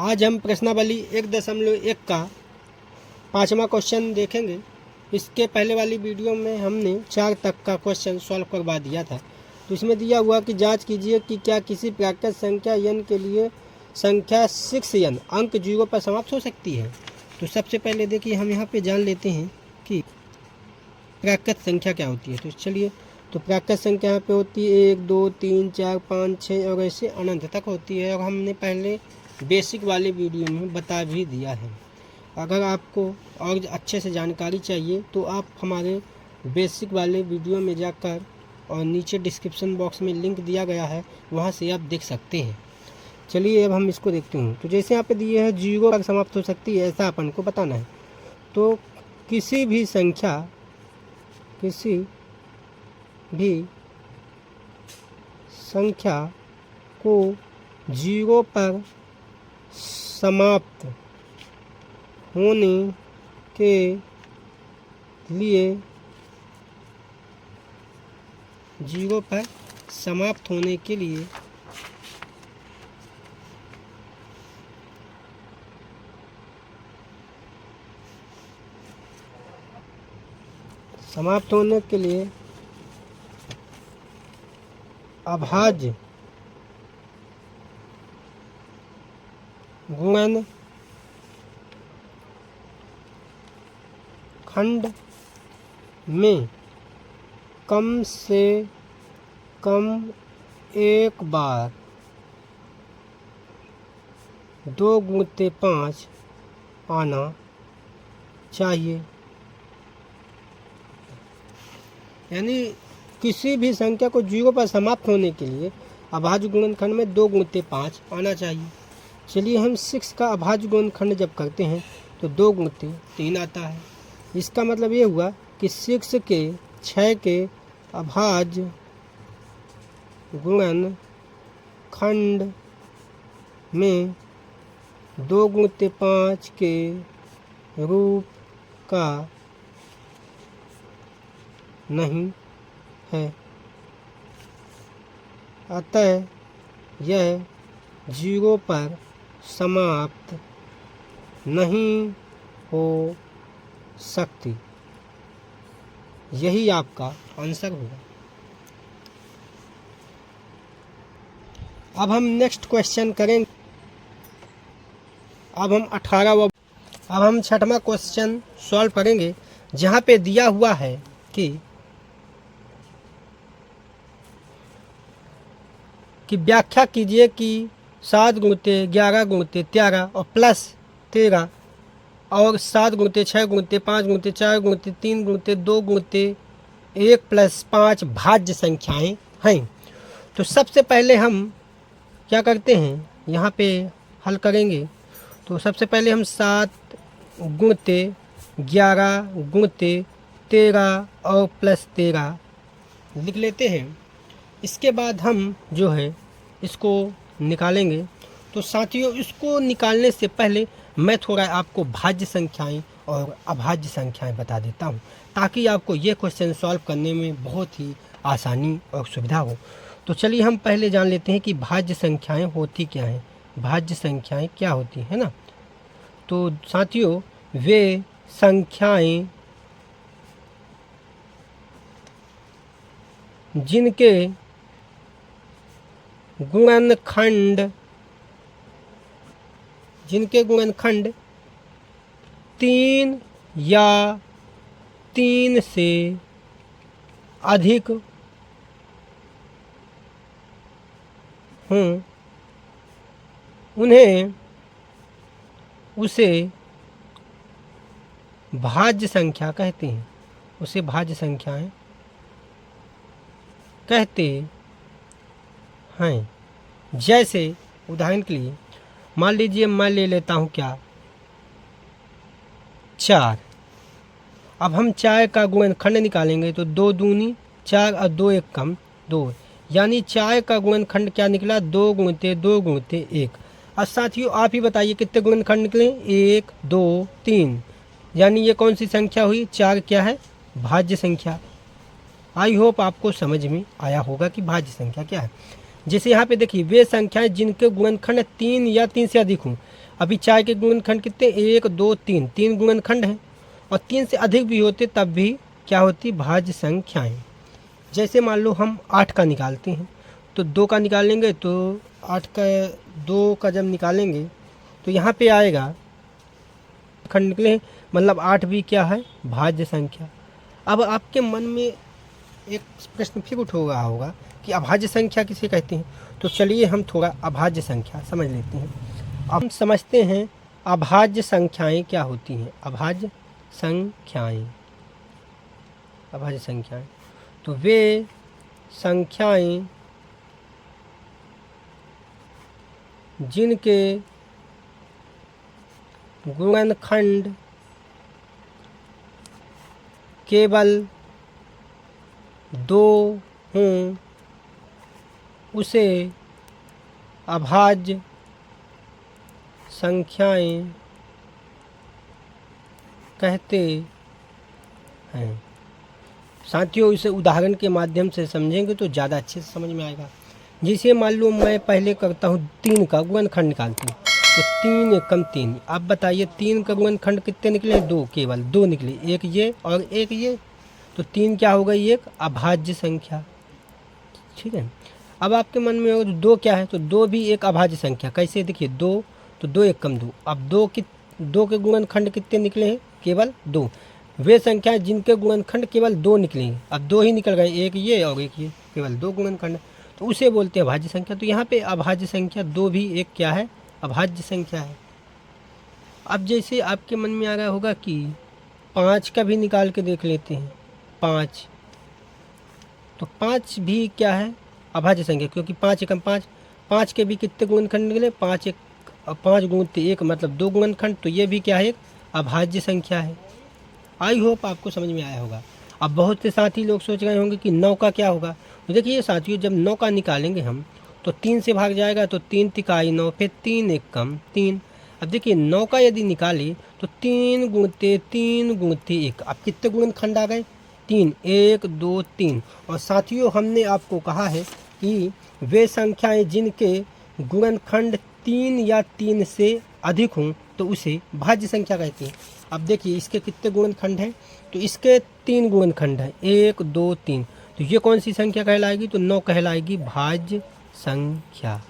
आज हम प्रश्नावली 1.1 का 5वां क्वेश्चन देखेंगे। इसके पहले वाली वीडियो में हमने 4 तक का क्वेश्चन सॉल्व करवा दिया था। तो इसमें दिया हुआ कि जांच कीजिए कि क्या किसी प्राकृत संख्या n के लिए संख्या 6n अंक 0 पर समाप्त हो सकती है। तो सबसे पहले देखिए हम यहाँ पे जान लेते हैं कि प्राकृत संख्या क्या होती है। तो चलिए, तो प्राकृत संख्या यहाँ पे होती है 1 2 3 4 5 6 और ऐसे अनंत तक होती है। और हमने पहले बेसिक वाले वीडियो में बता भी दिया है। अगर आपको और अच्छे से जानकारी चाहिए तो आप हमारे बेसिक वाले वीडियो में जाकर और नीचे डिस्क्रिप्शन बॉक्स में लिंक दिया गया है, वहाँ से आप देख सकते हैं। चलिए अब हम इसको देखते हैं। तो जैसे यहाँ पे दिए है 0 पर समाप्त हो सकती है, ऐसा अपन को बताना है। तो किसी भी संख्या को 0 पर समाप्त होने के लिए 0 पर समाप्त होने के लिए अभाज्य गुणनखंड में कम से कम एक बार 2 गुणित 5 आना चाहिए। यानी किसी भी संख्या को 0 पर समाप्त होने के लिए अभाज्य गुणनखंड में 2 गुणित 5 आना चाहिए। चलिए हम 6 का अभाज्य गुणनखंड जब करते हैं तो 2 गुणित 3 आता है। इसका मतलब ये हुआ कि 6 के अभाज्य गुणनखंड में 2 गुणित 5 के रूप का नहीं है, अतः यह 0 पर समाप्त नहीं हो सकती। यही आपका आंसर होगा। अब हम नेक्स्ट क्वेश्चन करेंगे। अब हम 6वां क्वेश्चन सॉल्व करेंगे, जहाँ पे दिया हुआ है कि व्याख्या कीजिए कि 7 गुणित 11 गुणित 13 और प्लस 13 और 7 गुणित 6 गुणित 5 गुणित 4 गुणित 3 गुणित 2 गुणित 1 प्लस 5 भाज्य संख्याएं हैं। तो सबसे पहले हम क्या करते हैं, यहाँ पे हल करेंगे। तो सबसे पहले हम 7 गुणित 11 गुणित 13 और प्लस 13 लिख लेते हैं। इसके बाद हम जो है इसको निकालेंगे। तो साथियों, इसको निकालने से पहले मैं थोड़ा आपको भाज्य संख्याएं और अभाज्य संख्याएं बता देता हूं, ताकि आपको ये क्वेश्चन सॉल्व करने में बहुत ही आसानी और सुविधा हो। तो चलिए हम पहले जान लेते हैं कि भाज्य संख्याएं होती क्या हैं। भाज्य संख्याएं क्या होती है ना। तो साथियों, वे संख्याएं जिनके गुणनखंड 3 या 3 से अधिक हों, उन्हें उसे भाज्य संख्या कहते हैं। उसे भाज्य संख्याएं कहते हैं। जैसे उदाहरण के लिए मान लीजिए मैं ले लेता हूँ क्या, 4। अब हम 4 का गुणनखंड निकालेंगे तो 2 दूनी 4 और 2 एक कम 2, यानी 4 का गुणनखंड क्या निकला, 2 गुणित 2 गुणित 1। अब साथियों आप ही बताइए कितने गुणनखंड निकले, 1 2 3, यानी ये कौन सी संख्या हुई, 4 क्या है, भाज्य संख्या। आई होप आपको समझ में आया होगा कि भाज्य संख्या क्या है। जैसे यहाँ पे देखिए वे संख्याएं जिनके गुणनखंड 3 या 3 से अधिक हों। अभी 4 के गुणनखंड कितने, 1 2 3, 3 गुणनखंड हैं और 3 से अधिक भी होते तब भी क्या होती, भाज्य संख्याएं। जैसे मान लो हम 8 का निकालते हैं तो 2 का निकालेंगे तो 8 का 2 का जब निकालेंगे तो यहाँ पे आएगा खंड निकले, मतलब 8 भी क्या है, भाज्य संख्या। अब आपके मन में एक प्रश्न फिर उठ रहा होगा कि अभाज्य संख्या किसे कहते हैं। तो चलिए हम थोड़ा अभाज्य संख्या समझ लेते हैं। अब हम समझते हैं अभाज्य संख्याएं क्या होती हैं। अभाज्य संख्याएं, अभाज्य संख्याएं तो वे संख्याएं जिनके गुणनखंड केवल 2 हों उसे अभाज्य संख्याएं कहते हैं। साथियों, इसे उदाहरण के माध्यम से समझेंगे तो ज़्यादा अच्छे से समझ में आएगा। जैसे मान लो मैं पहले करता हूँ 3 का गुणनखंड निकालती हूँ तो 3 एकम 3। अब बताइए 3 का गुणनखंड कितने निकले, 2, केवल 2 निकले, एक ये और एक ये, तो 3 क्या हो गई, एक अभाज्य संख्या। ठीक है। अब आपके मन में होगा 2 क्या है, तो 2 भी एक अभाज्य संख्या। कैसे, देखिए 2 तो 2 एकम 2। अब 2 के गुणनखंड कितने निकले हैं, केवल 2। वे संख्याएं जिनके गुणनखंड केवल 2 निकलेंगे, अब 2 ही निकल गए, एक ये और एक ये, केवल 2 गुणनखंड, तो उसे बोलते हैं अभाज्य संख्या। तो यहाँ पे अभाज्य संख्या 2 भी एक क्या है, अभाज्य संख्या है। अब जैसे आपके मन में आ रहा होगा कि 5 का भी निकाल के देख लेते हैं। 5 तो 5 भी क्या है, अभाज्य संख्या, क्योंकि 5 एकम 5। 5 के भी कितने गुणनखंड निकले, 5 गुणित 1 मतलब 2 गुणनखंड, तो ये भी क्या है, एक अभाज्य संख्या है। आई होप आपको समझ में आया होगा। अब बहुत से साथी लोग सोच रहे होंगे कि 9 का क्या होगा। तो देखिए साथियों, जब 9 का निकालेंगे हम तो 3 से भाग जाएगा, तो 3 तिकाई 9, फिर 3 एकम 3। अब देखिए 9 का यदि निकाले तो 3 गुणते 3 गुणते 1, अब कितने गुणनखंड आ गए, 3, 1 2 3। और साथियों, हमने आपको कहा है कि वे संख्याएं जिनके गुणनखंड 3 या 3 से अधिक हों तो उसे भाज्य संख्या कहते हैं। अब देखिए इसके कितने गुणनखंड हैं, तो इसके 3 गुणनखंड हैं, 1 2 3, तो ये कौन सी संख्या कहलाएगी, तो 9 कहलाएगी भाज्य संख्या।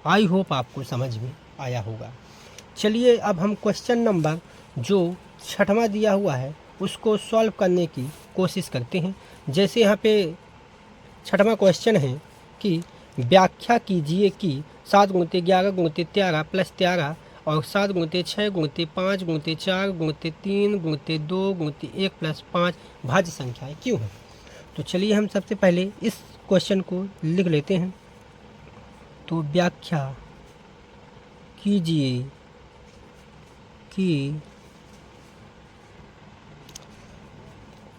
आई होप आपको समझ में आया होगा। चलिए अब हम क्वेश्चन नंबर जो 6वां दिया हुआ है उसको सॉल्व करने की कोशिश करते हैं। जैसे यहाँ पे 6वां क्वेश्चन है कि व्याख्या कीजिए कि 7 गुणित 11 गुणित 13 प्लस 13 और 7 गुणित 6 गुणित 5 गुणित 4 गुणित 3 गुणित 2 गुणित 1 प्लस 5 भाज्य संख्याएं क्यों हैं। तो चलिए हम सबसे पहले इस क्वेश्चन को लिख लेते हैं। तो व्याख्या कीजिए कि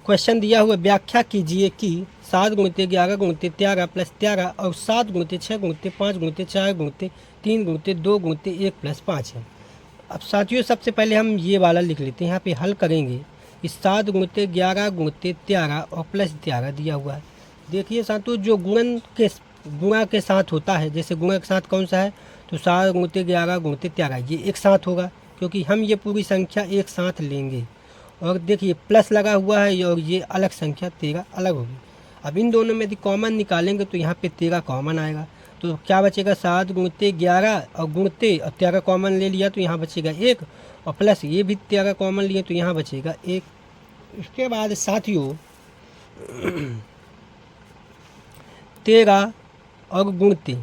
क्वेश्चन दिया हुआ, व्याख्या कीजिए कि 7 गुणित 11 गुणित 13 प्लस 13 और 7 गुणित 6 गुणित 5 गुणित 4 गुणित 3 गुणित 2 गुणित 1 प्लस 5 है। अब साथियों सबसे पहले हम ये वाला लिख लेते हैं, यहाँ पे हल करेंगे कि 7 गुणित 11 गुणित 13 और प्लस 13 दिया हुआ है। देखिए साथियों, जो गुणा के साथ होता है, जैसे गुणा के साथ कौन सा है, तो 7 गुणित 11 गुणित 13 ये एक साथ होगा, क्योंकि हम ये पूरी संख्या एक साथ लेंगे। और देखिए प्लस लगा हुआ है और ये अलग संख्या 13 अलग होगी। अब इन दोनों में यदि कॉमन निकालेंगे तो यहाँ पे 13 कॉमन आएगा, तो क्या बचेगा, 7 गुणित 11 और गुणते और 13 कॉमन ले लिया तो यहाँ बचेगा 1, और प्लस ये भी 13 कॉमन लिए तो यहाँ बचेगा 1। इसके बाद साथियों 13 और गुणते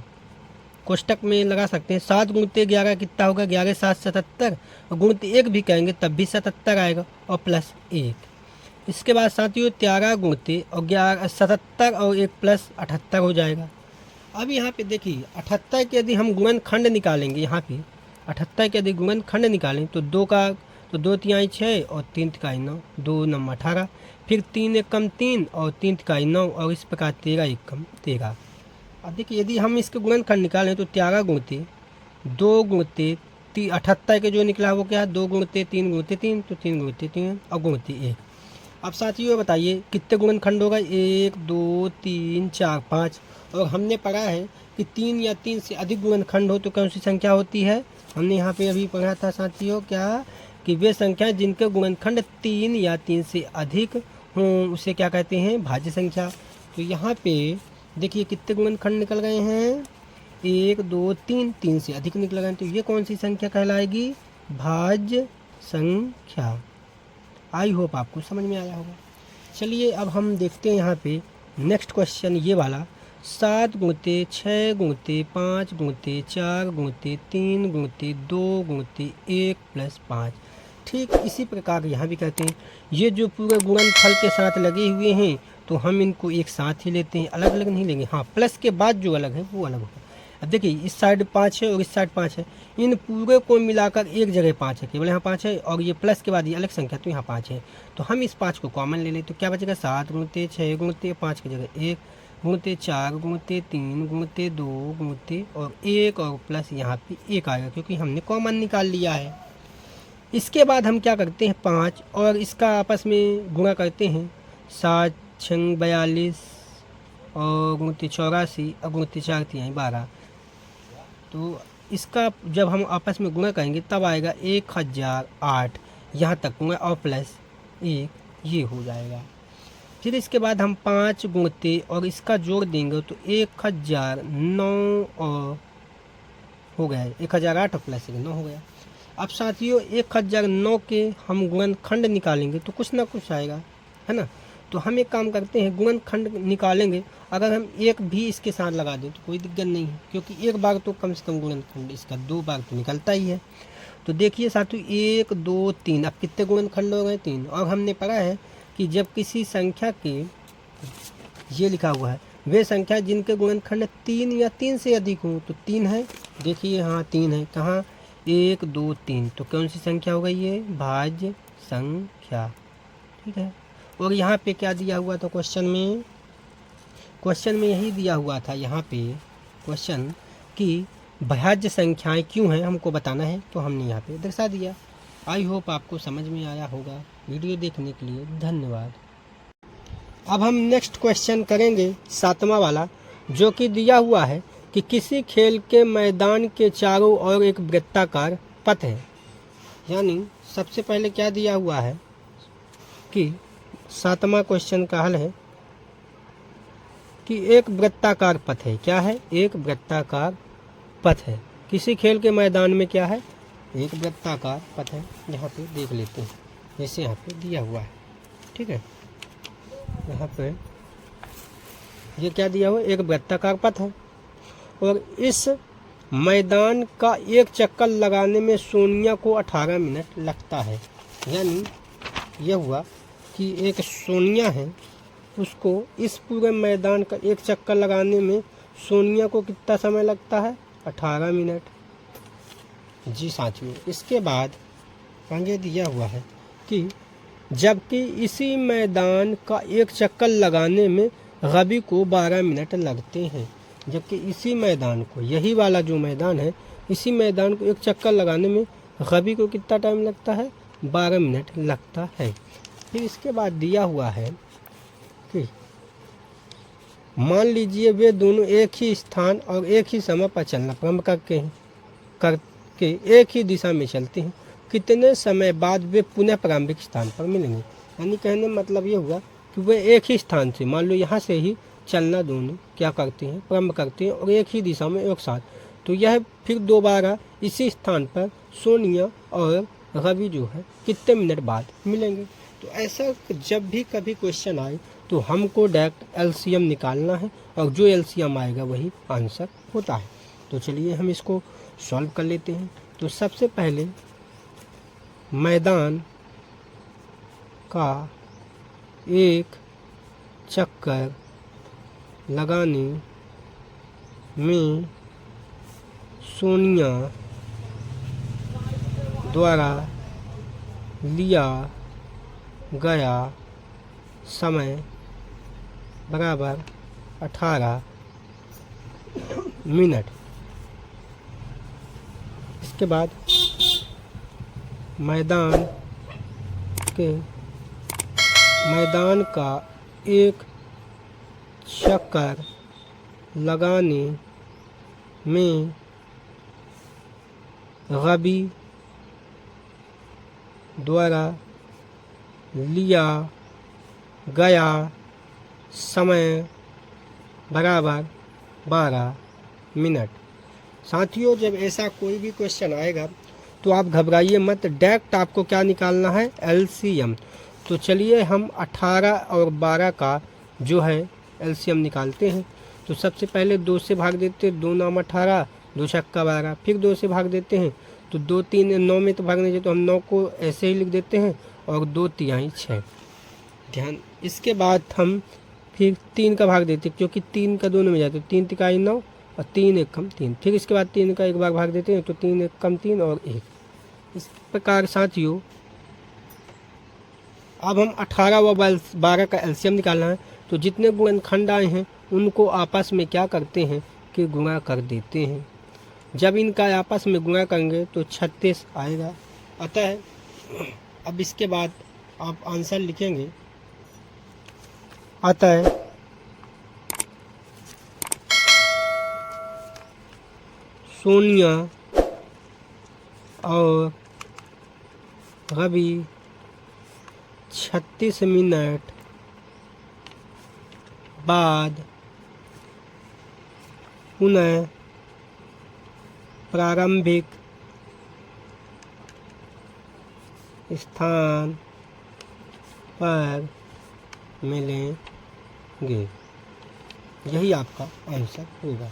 कोष्टक में लगा सकते हैं। 7 गुणित 11 कितना होगा, 11 7 77, और गुणित 1 भी कहेंगे तब भी 77 आएगा और प्लस 1। इसके बाद साथियों 13 गुणित और 77 और 1 प्लस 78 हो जाएगा। अब यहाँ पे देखिए 78 के यदि हम गुणनखंड निकालेंगे, यहाँ पे 78 के यदि गुणनखंड निकालें तो 2 तिहाई 6 और 3 तिहाई 9, 2 9 18, फिर 3 एकम 3 और 3 तिहाई 9, और इस प्रकार 13 एकम 13। अब देखिए यदि हम इसके गुणनखंड निकालें तो 13 गुणित 2 गुणित 78 के जो निकला वो क्या है, 2 गुणित 3 गुणित 3, तो 3 गुणित 3 और गुणित 1। अब साथियों बताइए कितने गुणनखंड होगा, 1 2 3 4 5, और हमने पढ़ा है कि 3 या 3 से अधिक गुणनखंड हो तो कौन सी संख्या होती है, हमने यहाँ पे अभी पढ़ा था साथियों क्या, कि वे संख्या जिनके गुणनखंड 3 या 3 से अधिक हों उसे क्या कहते हैं, भाज्य संख्या। तो यहाँ पे देखिए कितने गुणनखंड निकल गए हैं, 1 2 3, 3 से अधिक निकल गए। तो ये कौन सी संख्या कहलाएगी, भाज्य संख्या। आई होप आपको समझ में आया होगा। चलिए अब हम देखते हैं यहाँ पे नेक्स्ट क्वेश्चन ये वाला, 7 गुणते 6 गुणते 5 गुणते 4 गुणते 3 गुणते 2 गुणते 1 प्लस 5। ठीक इसी प्रकार यहाँ भी कहते हैं, ये जो पूरे गुणनफल के साथ लगे हुए हैं तो हम इनको एक साथ ही लेते हैं, अलग अलग नहीं लेंगे। हाँ, प्लस के बाद जो अलग है वो अलग होगा। अब देखिए इस साइड 5 है और इस साइड 5 है, इन पूरे को मिलाकर एक जगह 5 है, केवल यहाँ 5 है, और ये प्लस के बाद ये अलग संख्या तो यहाँ 5 है। तो हम इस 5 को कॉमन ले लें तो क्या बचेगा, 7 गुणते 6 गुणते 5 की जगह 1 गुणते 4 गुणते 3 गुणते 2 गुणते और 1 और प्लस यहाँ पे 1 आएगा क्योंकि हमने कॉमन निकाल लिया है। इसके बाद हम क्या करते हैं, 5 और इसका आपस में गुणा करते हैं, 7 6 42 और गुणते 84 और गुणते 4 3 12। तो इसका जब हम आपस में गुणा करेंगे तब आएगा 1008, यहाँ तक गुणा और प्लस 1 ये हो जाएगा। फिर इसके बाद हम 5 गुणते और इसका जोड़ देंगे तो 1009 और हो गया, 1008 और प्लस 9 हो गया। अब साथियों 1009 के हम गुणनखंड निकालेंगे तो कुछ ना कुछ आएगा, है ना। तो हम एक काम करते हैं, गुणनखंड निकालेंगे, अगर हम एक भी इसके साथ लगा दें तो कोई दिक्कत नहीं है, क्योंकि एक बार तो कम से कम गुणनखंड इसका 2 बार तो निकलता ही है। तो देखिए साथियों 1 2 3, अब कितने गुणनखंड हो गए, 3। और हमने पढ़ा है कि जब किसी संख्या के, ये लिखा हुआ है, वे संख्या जिनके गुणनखंड 3 या 3 से अधिक हों, तो 3 है, देखिए हाँ 3 है, कहाँ 1 2 3, तो कौन सी संख्या हो गई ये, भाज्य संख्या। ठीक है। और यहाँ पे क्या दिया हुआ था क्वेश्चन में, क्वेश्चन में यही दिया हुआ था यहाँ पे क्वेश्चन कि भाज्य संख्याएं क्यों हैं हमको बताना है, तो हमने यहाँ पे दर्शा दिया। आई होप आपको समझ में आया होगा। वीडियो देखने के लिए धन्यवाद। अब हम नेक्स्ट क्वेश्चन करेंगे 7वां वाला, जो कि दिया हुआ है कि किसी खेल के मैदान के चारों ओर एक वृत्ताकार पथ है। यानी सबसे पहले क्या दिया हुआ है कि 7वां क्वेश्चन का हल है कि एक वृत्ताकार पथ है। क्या है, एक वृत्ताकार पथ है। किसी खेल के मैदान में क्या है, एक वृत्ताकार पथ है। यहाँ पे देख लेते हैं, जैसे यहाँ पे दिया हुआ है। ठीक है, यहाँ पे ये क्या दिया हुआ है, एक वृत्ताकार पथ है और इस मैदान का एक चक्कर लगाने में सोनिया को 18 मिनट लगता है। यानी यह हुआ कि एक सोनिया है, उसको इस पूरे मैदान का एक चक्कर लगाने में सोनिया को कितना समय लगता है, 18 मिनट। जी साथियों, इसके बाद आगे दिया हुआ है कि जबकि इसी मैदान का एक चक्कर लगाने में रवि को 12 मिनट लगते हैं। जबकि इसी मैदान को, यही वाला जो मैदान है, इसी मैदान को एक चक्कर लगाने में रवि को कितना टाइम लगता है, 12 मिनट लगता है। फिर इसके बाद दिया हुआ है कि मान लीजिए वे दोनों एक ही स्थान और एक ही समय पर चलना प्रारंभ करके एक ही दिशा में चलते हैं, कितने समय बाद वे पुनः प्रारंभिक स्थान पर मिलेंगे। यानी कहने मतलब ये हुआ कि वे एक ही स्थान से, मान लो यहाँ से ही चलना दोनों क्या करते हैं, प्रारंभ करते हैं और एक ही दिशा में एक साथ। तो यह फिर दोबारा इसी स्थान पर सोनिया और रवि जो है कितने मिनट बाद मिलेंगे। तो ऐसा जब भी कभी क्वेश्चन आए तो हमको डायरेक्ट एलसीएम निकालना है और जो एलसीएम आएगा वही आंसर होता है। तो चलिए हम इसको सॉल्व कर लेते हैं। तो सबसे पहले मैदान का एक चक्कर लगाने में सोनिया द्वारा लिया गया समय बराबर 18 मिनट। इसके बाद मैदान का एक चक्कर लगाने में रवि द्वारा लिया गया समय बराबर 12 मिनट। साथियों, जब ऐसा कोई भी क्वेश्चन आएगा तो आप घबराइए मत, डायरेक्ट आपको क्या निकालना है, एलसीएम। तो चलिए हम 18 और 12 का जो है एलसीएम निकालते हैं। तो सबसे पहले 2 से भाग देते हैं, 2 नाम 18, 2 छक्का 12, फिर 2 से भाग देते हैं तो 2 3 9 में तो भागने चाहिए, तो हम 9 को ऐसे ही लिख देते हैं और 2 तिहाई 6। ध्यान, इसके बाद हम फिर 3 का भाग देते हैं क्योंकि 3 का दोनों में जाते हैं, 3 तिहाई 9 और 3 एक कम 3। फिर इसके बाद 3 का एक बार भाग देते हैं तो 3 एक कम 3 और 1। इस प्रकार साथियों अब हम 18 व 12 का एलसीएम निकालना है। तो जितने गुणनखंड आए हैं उनको आपस में क्या करते हैं कि गुणा कर देते हैं। जब इनका आपस में गुणा करेंगे तो 36 आएगा। अतः अब इसके बाद आप आंसर लिखेंगे, अतः सोनिया और रवि 36 मिनट बाद पुनः प्रारंभिक स्थान पर मिलेंगे। यही आपका आंसर होगा।